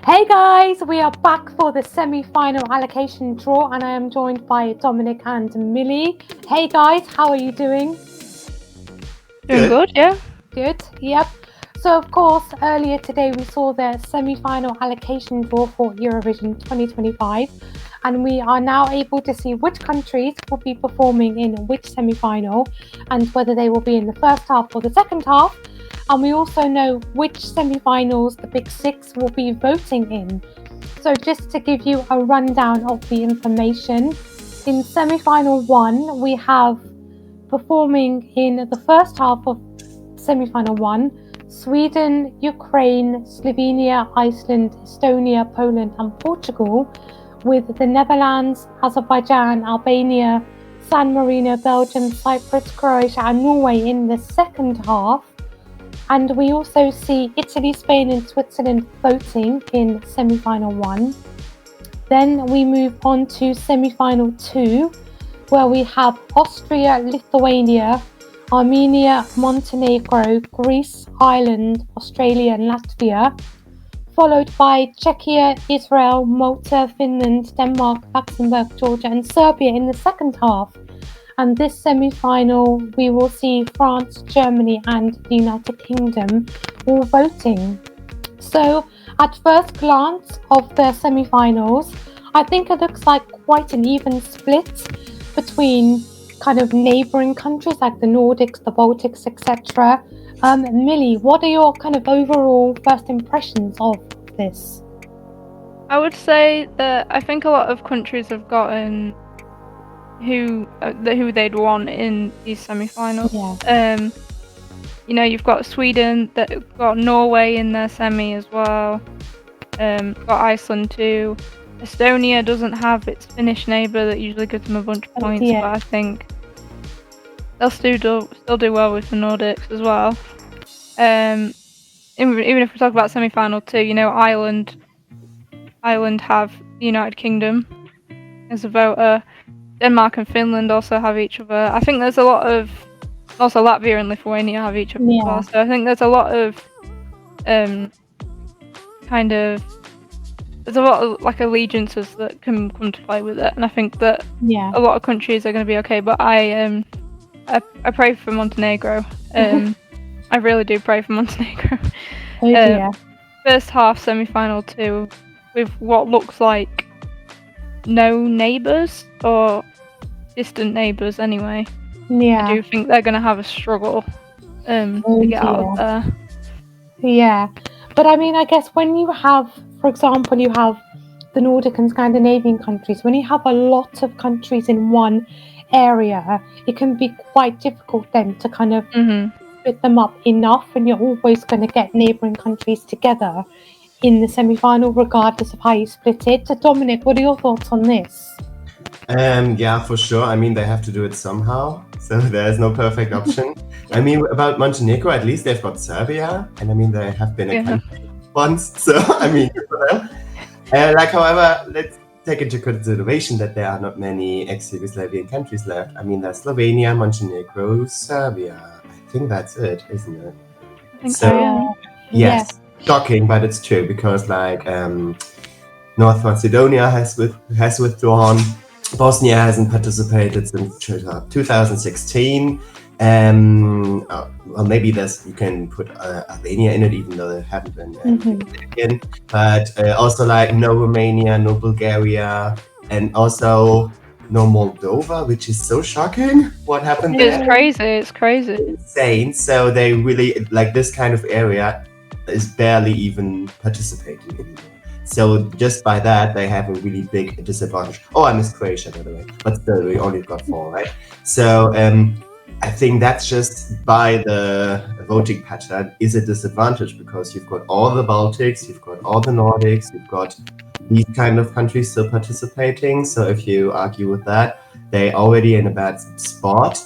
Hey guys, we are back for the semi-final allocation draw and I am joined by Dominic and Millie. Hey guys, how are you doing? Doing good, yeah. Good, yep. So of course, earlier today we saw the semi-final allocation draw for Eurovision 2025 and we are now able to see which countries will be performing in which semi-final and whether they will be in the first half or the second half. And we also know which semi-finals the Big Six will be voting in. So just to give you a rundown of the information, in semi-final 1, we have performing in the first half of semi-final 1, Sweden, Ukraine, Slovenia, Iceland, Estonia, Poland and Portugal, with the Netherlands, Azerbaijan, Albania, San Marino, Belgium, Cyprus, Croatia and Norway in the second half. And we also see Italy, Spain and Switzerland voting in semi-final 1. Then we move on to semi-final 2, where we have Austria, Lithuania, Armenia, Montenegro, Greece, Iceland, Australia and Latvia, followed by Czechia, Israel, Malta, Finland, Denmark, Luxembourg, Georgia and Serbia in the second half. And this semi-final, we will see France, Germany and the United Kingdom all voting. So at first glance of the semi-finals, I think it looks like quite an even split between kind of neighbouring countries like the Nordics, the Baltics, etc. Millie, what are your kind of overall first impressions of this? I would say that I think a lot of countries have gotten who they'd want in these semi-finals. Yeah. You've got Sweden, that got Norway in their semi as well. Got Iceland too. Estonia doesn't have its Finnish neighbour that usually gives them a bunch of points, but I think they'll still do well with the Nordics as well. Even if we talk about semi-final 2, Ireland have the United Kingdom as a voter. Denmark and Finland also have each other. I think there's a lot of also Latvia and Lithuania have each other as well. So I think there's a lot of there's a lot of like allegiances that can come to play with it, and I think that a lot of countries are going to be okay. But I pray for Montenegro. I really do pray for Montenegro. First half semi-final 2 with what looks like no neighbours or distant neighbours anyway. I do think they're going to have a struggle to get out of there. Yeah, but I mean, I guess when you have, for example, you have the Nordic and Scandinavian countries, when you have a lot of countries in one area, it can be quite difficult then to kind of split them up enough, and you're always going to get neighbouring countries together in the semi-final regardless of how you split it. So Dominic, what are your thoughts on this? Yeah, for sure. I mean, they have to do it somehow, so there's no perfect option. I mean, about Montenegro, at least they've got Serbia, and I mean, they have been a country once, so I mean, good for them. However, let's take into consideration that there are not many ex-Yugoslavian countries left. I mean, there's Slovenia, Montenegro, Serbia. I think that's it, isn't it? I think so. Yes. Shocking, but it's true because North Macedonia has withdrawn. Bosnia hasn't participated since 2016. Well, maybe you can put Albania in it, even though they haven't been in. But also no Romania, no Bulgaria, and also no Moldova, which is so shocking. What happened there? It's crazy. Insane. So they really this kind of area is barely even participating anymore. So just by that, they have a really big disadvantage. Oh, I missed Croatia, by the way. But still, we only got 4, right? So I think that's just by the voting pattern is a disadvantage because you've got all the Baltics, you've got all the Nordics, you've got these kind of countries still participating. So if you argue with that, they're already in a bad spot.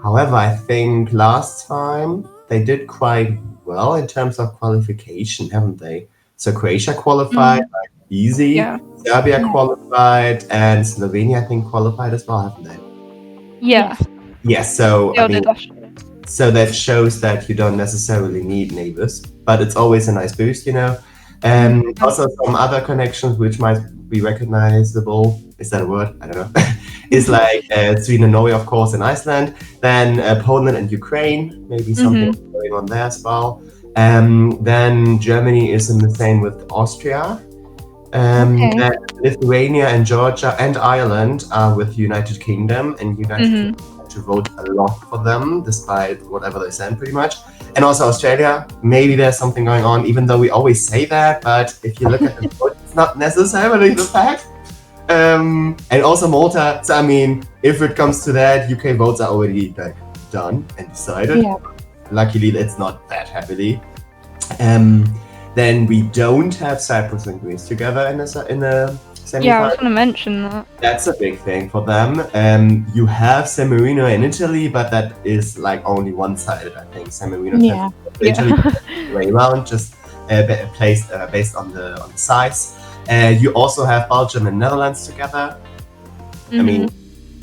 However, I think last time they did quite well in terms of qualification, haven't they? So Croatia qualified, easy. Yeah. Serbia qualified, and Slovenia, I think, qualified as well, haven't they? Yeah. Yes. So so that shows that you don't necessarily need neighbors, but it's always a nice boost, Also, some other connections which might be recognizable. Is that a word? I don't know. Is like Sweden and Norway, of course, and Iceland. Then Poland and Ukraine, maybe something going on there as well. Then Germany is in the same with Austria. Then Lithuania and Georgia and Ireland are with United Kingdom, and United Kingdom had to vote a lot for them, despite whatever they send, pretty much. And also Australia, maybe there's something going on, even though we always say that, but if you look at the vote, it's not necessarily the fact. And also Malta. So I mean, if it comes to that, UK votes are already like done and decided. Yeah. Luckily, it's not that heavily. Then we don't have Cyprus and Greece together in a semi-final. Yeah, I was going to mention that. That's a big thing for them. You have San Marino in Italy, but that is like only one-sided, I think. San Marino Italy way around, just placed based on the size. You also have Belgium and Netherlands together. I mean,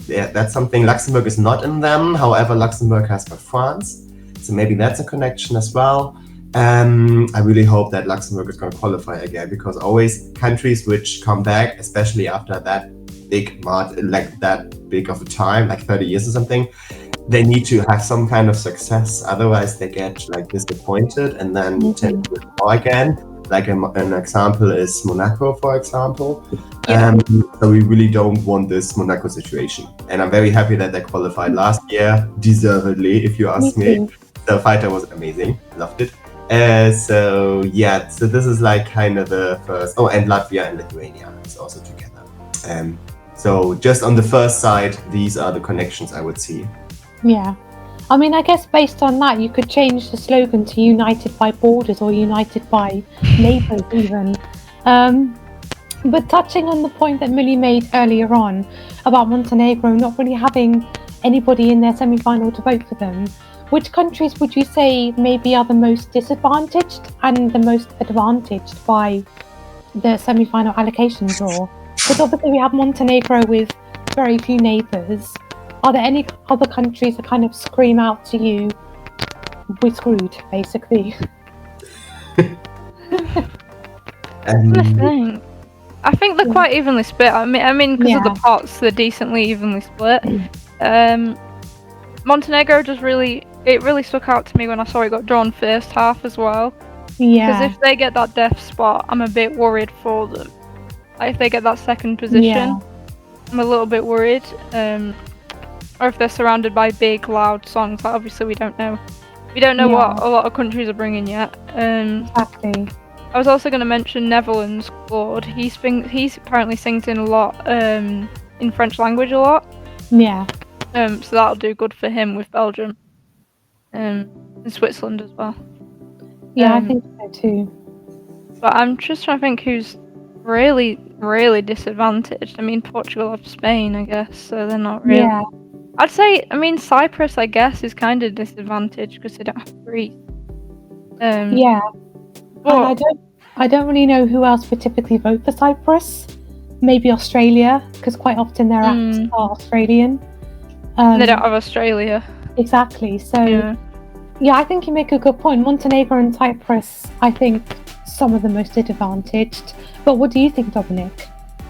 that's something. Luxembourg is not in them. However, Luxembourg has got France, so maybe that's a connection as well. I really hope that Luxembourg is going to qualify again, because always countries which come back, especially after that big that big of a time, like 30 years or something, they need to have some kind of success. Otherwise, they get like disappointed and then tend to withdraw again. Like an example is Monaco, for example. So we really don't want this Monaco situation. And I'm very happy that they qualified last year, deservedly, if you ask me. The fighter was amazing, loved it. So this is like kind of the first. Oh, and Latvia and Lithuania is also together. So just on the first side, these are the connections I would see. Yeah. I mean, I guess based on that, you could change the slogan to United by Borders or United by Neighbours even. But touching on the point that Millie made earlier on about Montenegro not really having anybody in their semi-final to vote for them, which countries would you say maybe are the most disadvantaged and the most advantaged by the semi-final allocation draw? Because obviously we have Montenegro with very few neighbours. Are there any other countries that kind of scream out to you, we're screwed, basically? I think they're quite evenly split. I mean, because of the pots, they're decently evenly split. Montenegro it really stuck out to me when I saw it got drawn first half as well. Yeah. Because if they get that death spot, I'm a bit worried for them. Like, if they get that second position, I'm a little bit worried. Or if they're surrounded by big, loud songs, like obviously we don't know. We don't know what a lot of countries are bringing yet. Exactly. I was also going to mention Netherlands, Claude. He's apparently sings in a lot, in French language a lot. Yeah. So that'll do good for him with Belgium. And Switzerland as well. Yeah, I think so too. But I'm just trying to think who's really, really disadvantaged. I mean, Portugal or Spain, I guess, so they're not really. Yeah. I'd say, Cyprus, I guess, is kind of disadvantaged because they don't have Greece. Yeah. But I don't really know who else would typically vote for Cyprus. Maybe Australia, because quite often their acts are Australian. They don't have Australia. Exactly. So, yeah, I think you make a good point. Montenegro and Cyprus, I think, some of the most disadvantaged. But what do you think, Dominic?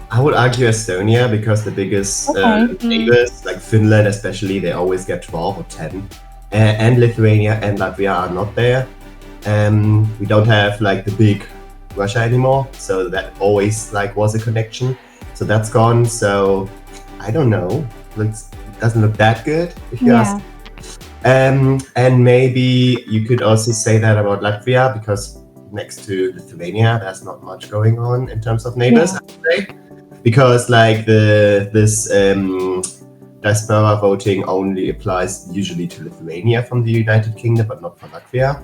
I would argue Estonia, because the biggest neighbors, like Finland especially, they always get 12 or 10. And Lithuania and Latvia are not there. We don't have like the big Russia anymore, so that always like was a connection. So that's gone. So I don't know. It doesn't look that good if you ask. And maybe you could also say that about Latvia, because next to Lithuania, there's not much going on in terms of neighbors, I would say. Because like this diaspora voting only applies usually to Lithuania from the United Kingdom, but not for Latvia.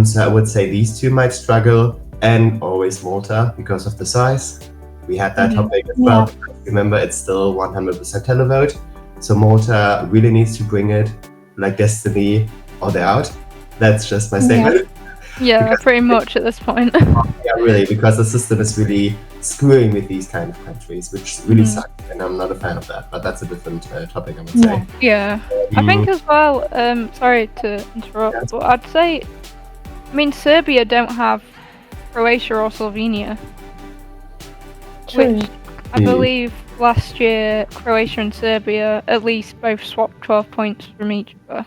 So I would say these two might struggle, and always Malta because of the size. We had that topic as well. Remember, it's still 100% televote. So Malta really needs to bring it, like Destiny, or they're out. That's just my statement. Yeah, pretty much at this point. Yeah, really, because the system is really screwing with these kind of countries, which really sucks, and I'm not a fan of that. But that's a different topic, I would say. Yeah, I think as well. Sorry to interrupt, but I'd say, Serbia don't have Croatia or Slovenia. True. Which I believe last year Croatia and Serbia at least both swapped 12 points from each other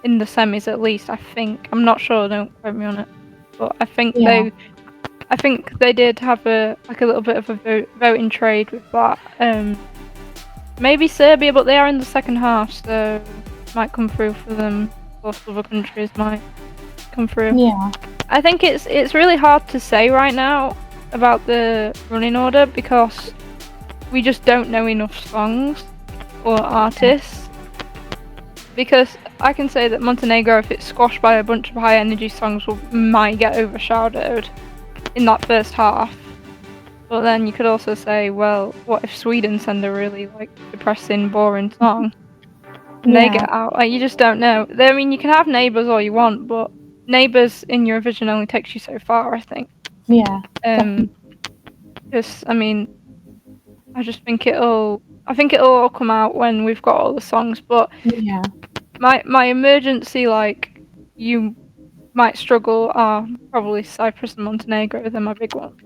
in the semis. At least I think. I'm not sure. Don't quote me on it. But I think they did have a little bit of a voting trade with that. Maybe Serbia, but they are in the second half, so it might come through for them. Most other countries might come through. Yeah. I think it's really hard to say right now about the running order because we just don't know enough songs or artists. Because I can say that Montenegro, if it's squashed by a bunch of high energy songs, might get overshadowed in that first half. But then you could also say, well, what if Sweden send a really depressing, boring song and they get out? You just don't know. I mean, you can have Neighbours all you want, but Neighbours in Eurovision only takes you so far, I think. Yeah. Because I just think it'll all come out when we've got all the songs. But my emergency you might struggle are probably Cyprus and Montenegro. They're my big ones.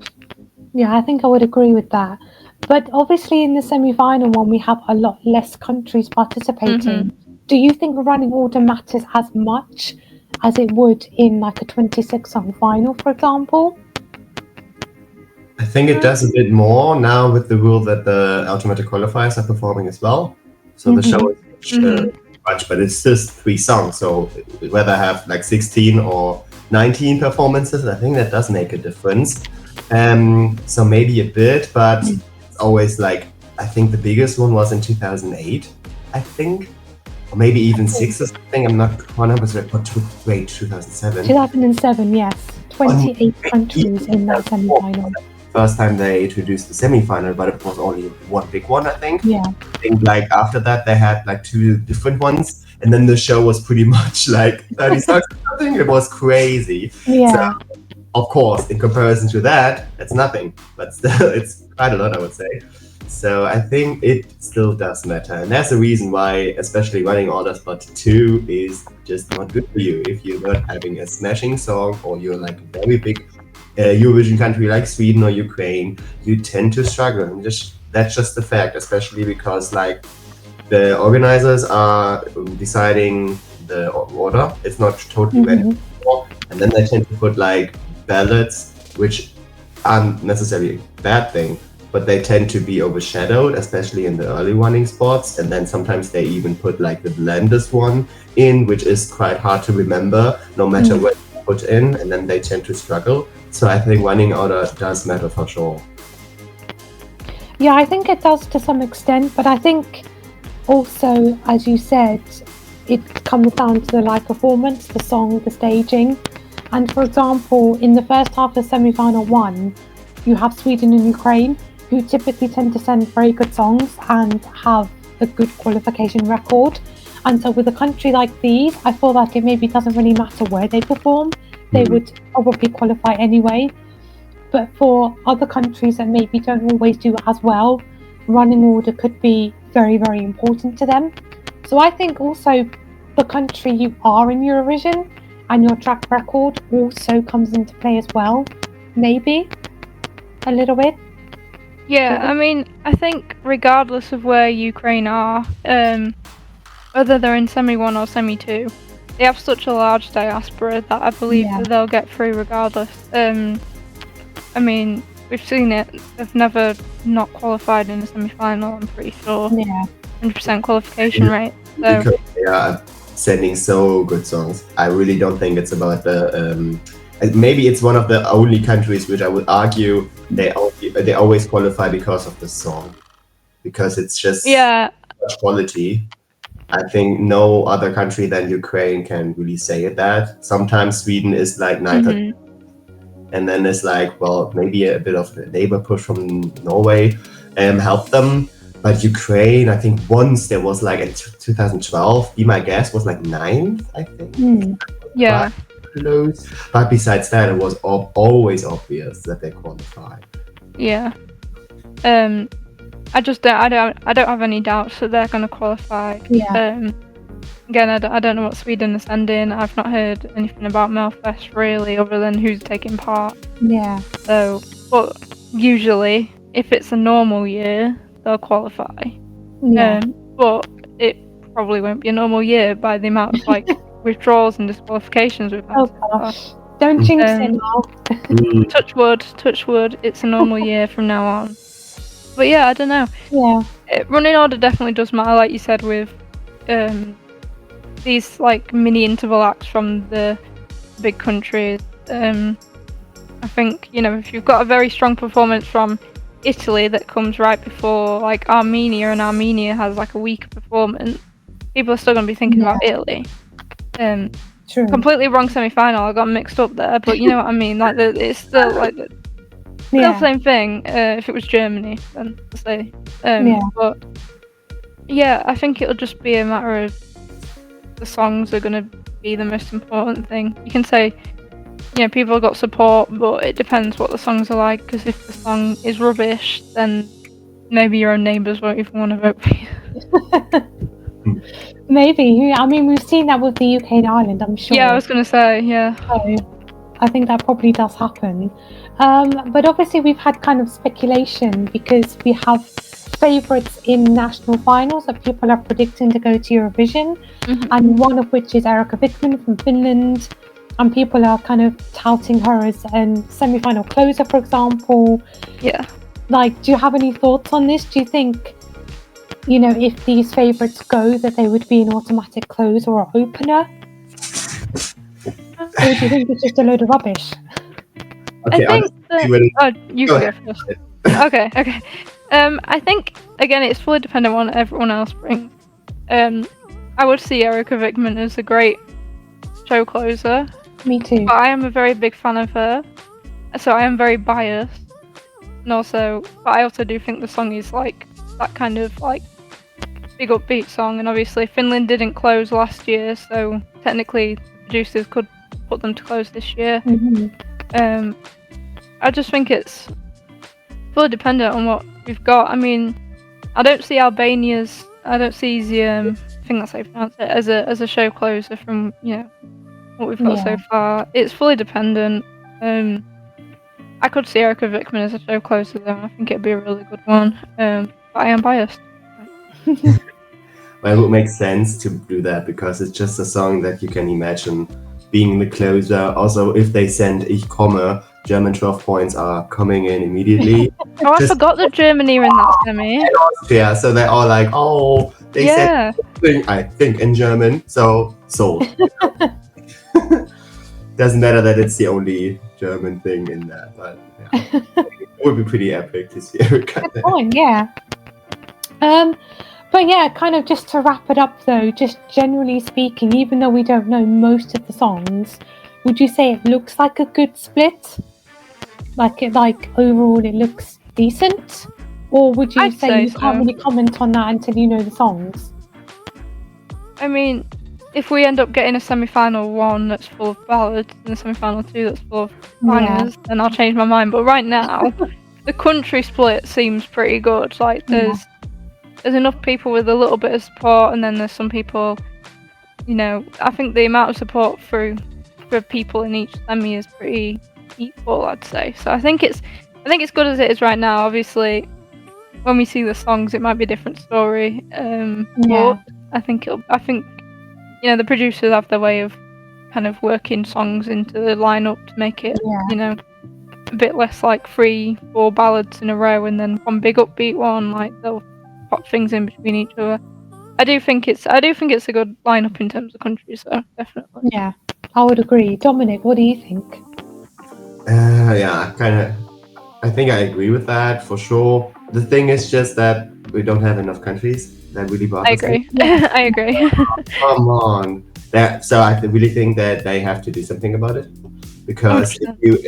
Yeah, I think I would agree with that. But obviously in the semi-final one, we have a lot less countries participating. Do you think the running order matters as much as it would in a 26-song final, for example? I think it does a bit more now with the rule that the automatic qualifiers are performing as well. So the show is much, but it's just 3 songs. So whether I have 16 or 19 performances, I think that does make a difference. So maybe a bit, but it's always I think the biggest one was in 2008, I think, or maybe even 6 or something. I'm not 100%. Wait, 2007. 2007, yes. 28 countries in that semi-final. First time they introduced the semi-final, but it was only one big one, I think. Yeah. I think after that they had 2 different ones, and then the show was pretty much 30 songs or something. It was crazy. Yeah. So, of course, in comparison to that, it's nothing, but still, it's quite a lot, I would say. So I think it still does matter, and that's the reason why, especially running order spot 2 is just not good for you if you're not having a smashing song or you're a very big Eurovision country like Sweden or Ukraine. You tend to struggle, and that's just the fact, especially because the organizers are deciding the order. It's not totally ready anymore, and then they tend to put ballots, which aren't necessarily a bad thing, but they tend to be overshadowed, especially in the early running spots. And then sometimes they even put the blenders one in, which is quite hard to remember no matter what you put in, and then they tend to struggle. So I think running order does matter for sure. Yeah, I think it does to some extent, but I think also, as you said, it comes down to the live performance, the song, the staging. And for example, in the first half of semi-final 1, you have Sweden and Ukraine, who typically tend to send very good songs and have a good qualification record. And so with a country like these, I feel like it maybe doesn't really matter where they perform. They would probably qualify anyway. But for other countries that maybe don't always do as well, running order could be very, very important to them. So I think also the country you are in Eurovision and your track record also comes into play as well, maybe a little bit. Yeah, I think regardless of where Ukraine are, whether they're in semi 1 or semi 2, they have such a large diaspora that I believe that they'll get through regardless. We've seen it. They've never not qualified in a semi-final, I'm pretty sure. Yeah. 100% qualification rate. So. Because they are sending so good songs. I really don't think it's about the maybe it's one of the only countries which I would argue they always qualify because of the song, because it's just such quality. I think no other country than Ukraine can really say that. Sometimes Sweden is 9th, and then it's maybe a bit of a neighbor push from Norway helped them. But Ukraine, I think once there was in 2012, Be My Guest was 9th, I think. Yeah. Close. But besides that, it was always obvious that they qualified. Yeah. I don't have any doubts that they're going to qualify. Yeah. again, I don't know what Sweden is sending. I've not heard anything about Melfest really, other than who's taking part. Yeah. So, but usually, if it's a normal year, they'll qualify. Yeah. But it probably won't be a normal year by the amount of like withdrawals and disqualifications we've had. Oh gosh. Don't jinx it now. Touch wood, it's a normal year from now on. But yeah, I don't know. Yeah. Running order definitely does matter, like you said, with these like mini interval acts from the big countries. I think, you know, if you've got a very strong performance from Italy that comes right before like Armenia, and Armenia has like a weaker performance, people are still going to be thinking about Italy. True. Completely wrong semi-final. I got mixed up there, but you know what I mean. Like it's still like the same thing. If it was Germany, then I'd say. But yeah, I think it'll just be a matter of the songs are going to be the most important thing. You can say, you know, people have got support, but it depends what the songs are like. Because if the song is rubbish, then maybe your own neighbours won't even want to vote for you. Maybe. I mean, we've seen that with the UK and Ireland, I'm sure. Yeah, I was going to say, yeah. So I think that probably does happen. But obviously we've had kind of speculation because we have favourites in national finals that people are predicting to go to Eurovision, and one of which is Erika Wickman from Finland, and people are kind of touting her as a semi-final closer, for example. Yeah. Like, do you have any thoughts on this? Do you think, you know, if these favourites go, that they would be an automatic closer or opener? Or do you think it's just a load of rubbish? Okay, I think you can go first. Okay. I think, again, it's fully dependent on what everyone else brings. I would see Erika Wickman as a great show closer. Me too. But I am a very big fan of her, so I am very biased. And also, but I also do think the song is like that kind of like big upbeat song, and obviously Finland didn't close last year, so technically the producers could put them to close this year. I just think it's fully dependent on what we've got. I mean, I don't see the I think that's how you pronounce it, as a show closer from, you know, what we've got so far. It's fully dependent. I could see Erika Wickman as a show closer though. I think it'd be a really good one. But I am biased. Well, it would make sense to do that because it's just a song that you can imagine being the closer. Also, if they send Ich komme, German 12 points are coming in immediately. Oh, I forgot that Germany are in that semi. Yeah, so they're all like, oh, they said something, I think, in German, so sold. Doesn't matter that it's the only German thing in that, but yeah. It would be pretty epic to see Erika. Good point, yeah. But yeah, kind of just to wrap it up though, just generally speaking, even though we don't know most of the songs, would you say it looks like a good split? Like overall it looks decent? Or would you say you can't really comment on that until you know the songs? I mean, if we end up getting a semi-final 1 that's full of ballads and a semi-final 2 that's full of bangers, then I'll change my mind. But right now, the country split seems pretty good. Like there's enough people with a little bit of support, and then there's some people, you know, I think the amount of support for people in each semi is pretty equal, I'd say. So I think it's good as it is right now. Obviously, when we see the songs, it might be a different story. But I think you know, the producers have their way of kind of working songs into the lineup to make it, you know, a bit less like 3-4 ballads in a row and then one big upbeat one. Like they'll pop things in between each other. I do think it's a good lineup in terms of countries, so definitely. Yeah, I would agree. Dominic, what do you think? I think I agree with that for sure. The thing is just that we don't have enough countries. That really bothers me. I agree. Come on. So I really think that they have to do something about it. Because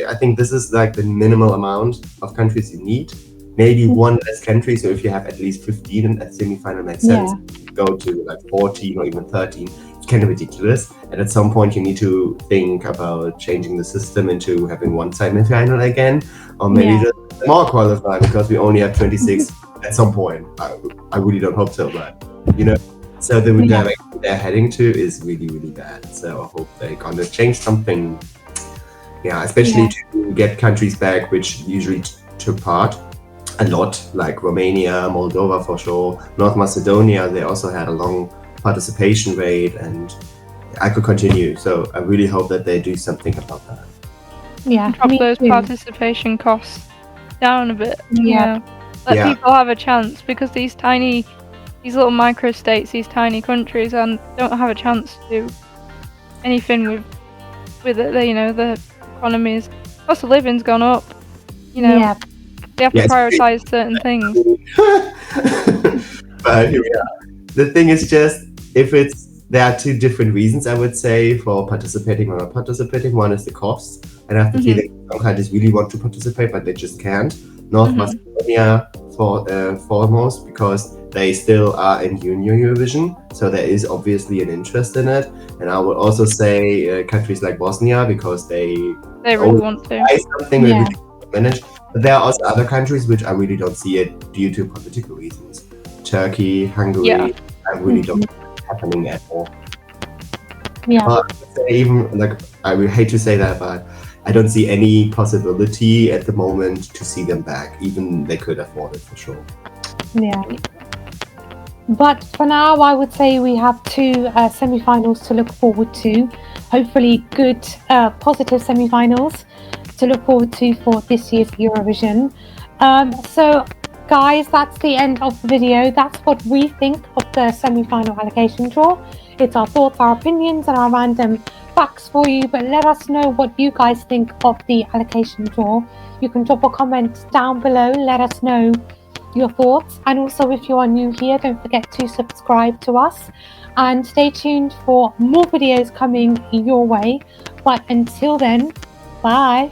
I think this is like the minimal amount of countries you need. Maybe one less country, so if you have at least 15 at semi-final makes sense. Go to like 14 or even 13. It's kind of ridiculous. And at some point you need to think about changing the system into having one semi-final again. Or maybe just more qualify because we only have 26 at some point. I really don't hope so, but you know. So the direction they're heading to is really, really bad. So I hope they're gonna change something. Yeah, especially to get countries back which usually took part a lot, like Romania, Moldova for sure, North Macedonia. They also had a long participation rate, and I could continue. So I really hope that they do something about that. Yeah, drop those participation costs down a bit. Let people have a chance, because these little micro-states, these tiny countries, don't have a chance to do anything with it. The economies, cost of living's gone up. They have to prioritize certain things. But the thing is just, there are two different reasons, I would say, for participating or not participating. One is the cost, and I have the feeling some countries really want to participate, but they just can't. North Macedonia foremost, because they still are in Junior Eurovision, so there is obviously an interest in it. And I would also say countries like Bosnia, because they really want to something they really manage. But there are also other countries which I really don't see it due to political reasons. Turkey, Hungary, I really don't see it happening at all. But even, like, I would hate to say that, but I don't see any possibility at the moment to see them back. Even they could afford it for sure. Yeah. But for now, I would say we have two semi-finals to look forward to. Hopefully good, positive semi-finals to look forward to for this year's Eurovision. So guys, that's the end of the video. That's what we think of the semi-final allocation draw. It's our thoughts, our opinions, and our random facts for you, but let us know what you guys think of the allocation draw. You can drop a comment down below, let us know your thoughts, and also if you are new here, don't forget to subscribe to us and stay tuned for more videos coming your way. But until then, bye.